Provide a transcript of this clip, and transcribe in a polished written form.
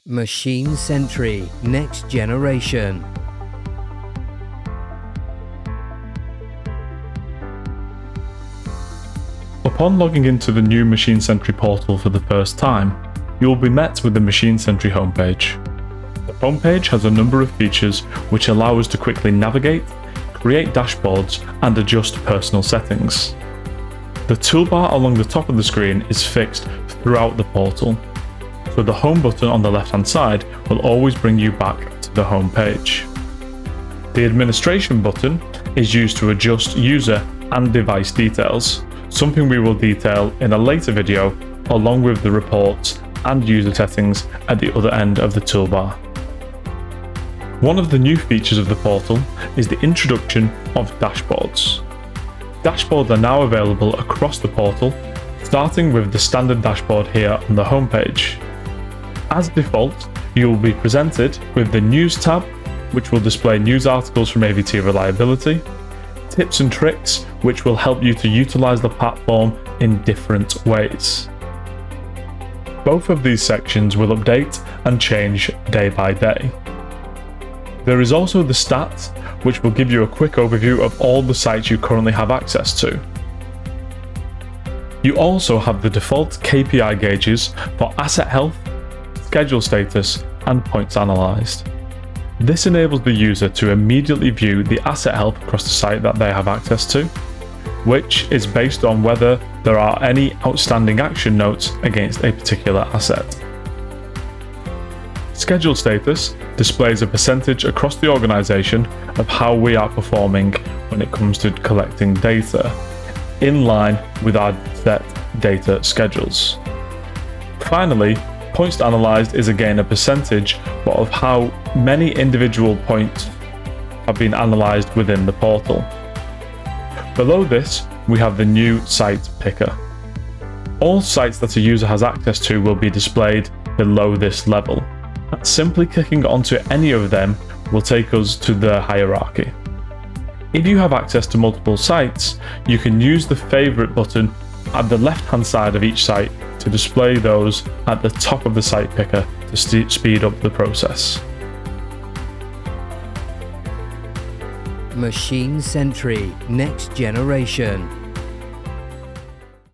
Machine Sentry Next Generation. Upon logging into the new Machine Sentry portal for the first time, you will be met with the Machine Sentry homepage. The homepage has a number of features which allow us to quickly navigate, create dashboards, and adjust personal settings. The toolbar along the top of the screen is fixed throughout the portal, so the home button on the left-hand side will always bring you back to the home page. The administration button is used to adjust user and device details, something we will detail in a later video, along with the reports and user settings at the other end of the toolbar. One of the new features of the portal is the introduction of dashboards. Dashboards are now available across the portal, starting with the standard dashboard here on the home page. As default, you will be presented with the News tab, which will display news articles from AVT Reliability, tips and tricks, which will help you to utilize the platform in different ways. Both of these sections will update and change day by day. There is also the stats, which will give you a quick overview of all the sites you currently have access to. You also have the default KPI gauges for asset health, schedule status, and points analysed. This enables the user to immediately view the asset health across the site that they have access to, which is based on whether there are any outstanding action notes against a particular asset. Schedule status displays a percentage across the organisation of how we are performing when it comes to collecting data, in line with our set data schedules. Finally, points analysed is again a percentage of how many individual points have been analysed within the portal. Below this, we have the new site picker. All sites that a user has access to will be displayed below this level. Simply clicking onto any of them will take us to the hierarchy. If you have access to multiple sites, you can use the favourite button at the left-hand side of each site to display those at the top of the site picker to speed up the process. Machine Sentry Next Generation.